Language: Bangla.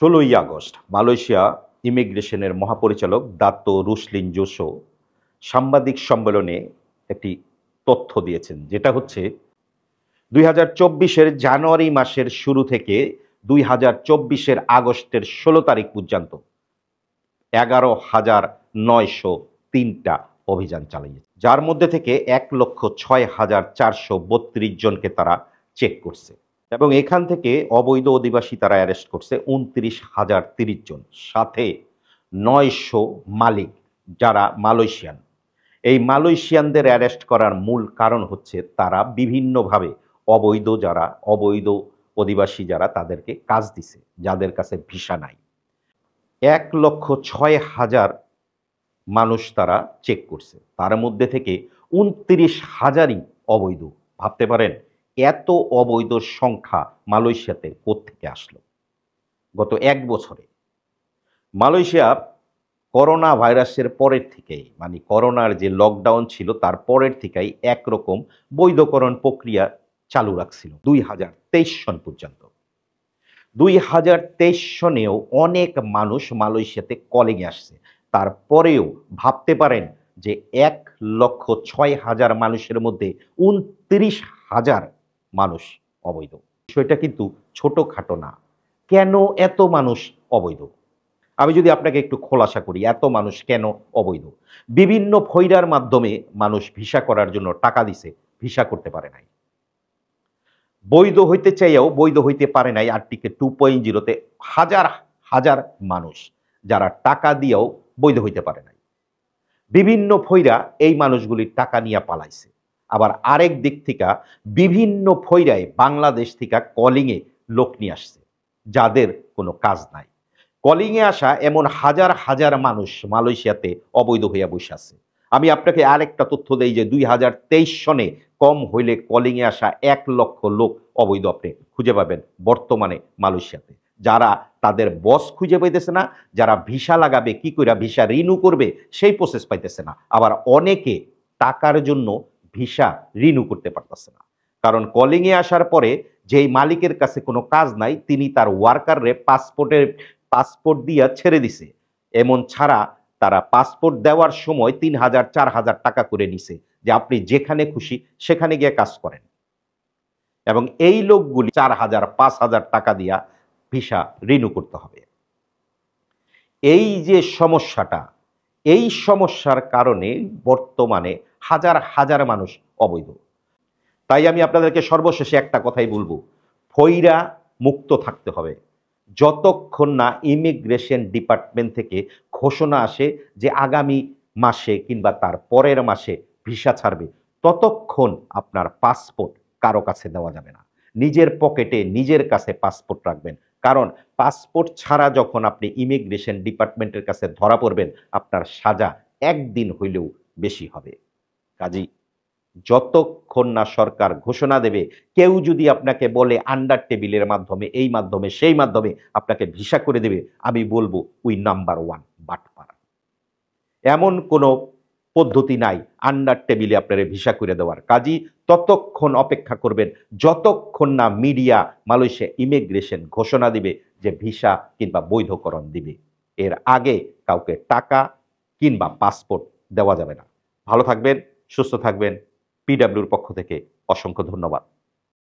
১৬ই আগস্ট মালয়েশিয়া ইমিগ্রেশনের মহাপরিচালক দাতো রুশলিন জোসো সাংবাদিক সম্মেলনে একটি তথ্য দিয়েছেন, যেটা হচ্ছে ২০২৪-এর জানুয়ারি মাসের শুরু থেকে ২০২৪-এর আগস্টের ১৬ তারিখ পর্যন্ত ১১,৯০৩টা অভিযান চালিয়েছে, যার মধ্যে থেকে ১,০৬,৪৩২ জনকে তারা চেক করছে এবং এখান থেকে অবৈধ অধিবাসী তারা অ্যারেস্ট করছে ২৯,০৩০ জন, সাথে ৯০০ মালিক যারা মালয়েশিয়ান। এই মালয়েশিয়ানদের অ্যারেস্ট করার মূল কারণ হচ্ছে তারা বিভিন্নভাবে অবৈধ অধিবাসী যারা তাদেরকে কাজ দিছে, যাদের কাছে ভিসা নাই। ১,০৬,০০০ মানুষ তারা চেক করছে, তার মধ্যে থেকে ২৯,০০০ই অবৈধ। ভাবতে পারেন এত অবৈধ সংখ্যা মালয়েশিয়াতে কোত্থেকে আসলো। গত এক বছরে মালয়েশিয়া করোনা ভাইরাসের পরের থেকেই, মানে করোনার যে লকডাউন ছিল তার পরের থেকেই একরকম বৈধকরণ প্রক্রিয়া চালু রাখছিল ২০২৩ সন পর্যন্ত। ২০২৩ সনেও অনেক মানুষ মালয়েশিয়াতে কলিংয়ে আসছে, তারপরেও ভাবতে পারেন যে ১,০৬,০০০ মানুষের মধ্যে ২৯,০০০ মানুষ অবৈধ। বিষয়টা কিন্তু ছোটখাটো না। কেন এত মানুষ অবৈধ? আমি যদি আপনাকে একটু খোলাসা করি, এত মানুষ কেন অবৈধ? বিভিন্ন ফয়রার মাধ্যমে মানুষ ভিসা করার জন্য টাকা দিছে, ভিসা করতে পারে নাই। বৈধ হইতে চাইয়াও বৈধ হইতে পারে নাই। আর্টিকেল 2.0-তে হাজার হাজার মানুষ যারা টাকা দিয়েও বৈধ হইতে পারে নাই। বিভিন্ন ফয়রা এই মানুষগুলির টাকা নিয়ে পালাইছে। আবার আরেক দিক থেকে বিভিন্ন ফয়রায় বাংলাদেশ থেকে কলিংয়ে লোক নিয়ে আসছে, যাদের কোনো কাজ নাই। কলিংয়ে আসা এমন হাজার হাজার মানুষ মালয়েশিয়াতে অবৈধ হইয়া বসে আছে। আমি আপনাকে আরেকটা তথ্য দেই যে ২০২৩ সনে কম হইলে কলিংয়ে আসা ১,০০,০০০ লোক অবৈধ আপনি খুঁজে পাবেন বর্তমানে মালয়েশিয়াতে, যারা তাদের বস খুঁজে পাইতেছে না, যারা ভিসা লাগাবে কি করে, ভিসা রিনিউ করবে সেই প্রসেস পাইতেছে না। আবার অনেকে টাকার জন্য ভিসা রিনিউ করতে পারতেছে না, কারণ কলিংয়ে আসার পরে যেই মালিকের কাছে কোনো কাজ নাই তিনি তার ওয়ার্কাররে পাসপোর্ট দিয়া ছেড়ে দিছে। এমন ছাড়া তারা পাসপোর্ট দেওয়ার সময় ৩,০০০-৪,০০০ টাকা করে নিছে যে আপনি যেখানে খুশি সেখানে গিয়ে কাজ করেন, এবং এই লোকগুলি ৪,০০০-৫,০০০ টাকা দিয়া ভিসা রিনিউ করতে হবে। এই যে সমস্যাটা, এই সমস্যার কারণে বর্তমানে হাজার হাজার মানুষ অবৈধ। তাই আমি আপনাদেরকে সর্বশেষে একটা কথাই বলবো, ফয়রা মুক্ত থাকতে হবে। যতক্ষণ না ইমিগ্রেশন ডিপার্টমেন্ট থেকে ঘোষণা আসে যে আগামী মাসে কিংবা তার পরের মাসে ভিসা ছাড়বে, ততক্ষণ আপনার পাসপোর্ট কারো কাছে দেওয়া যাবে না। নিজের পকেটে নিজের কাছে পাসপোর্ট রাখবেন, কারণ পাসপোর্ট ছাড়া যখন আপনি ইমিগ্রেশন ডিপার্টমেন্টের কাছে ধরা পড়বেন আপনার সাজা একদিন হইলেও বেশি হবে। কাজেই যতক্ষণ না সরকার ঘোষণা দেবে, কেউ যদি আপনাকে বলে আন্ডার টেবিলের মাধ্যমে, এই মাধ্যমে, সেই মাধ্যমে আপনাকে ভিসা করে দেবে, আমি বলবো উই নাম্বার 1 বাটপার। এমন কোনো পদ্ধতি নাই আন্ডার টেবিলে আপনার ভিসা করে দেওয়ার। কাজী ততক্ষণ অপেক্ষা করবেন যতক্ষণ না মিডিয়া, মালয়েশিয়া ইমিগ্রেশন ঘোষণা দিবে যে ভিসা কিংবা বৈধকরণ দিবে। এর আগে কাউকে টাকা কিংবা পাসপোর্ট দেওয়া যাবে না। ভালো থাকবেন, সুস্থ থাকবেন। পিডব্লিউর পক্ষ থেকে অসংখ্য ধন্যবাদ।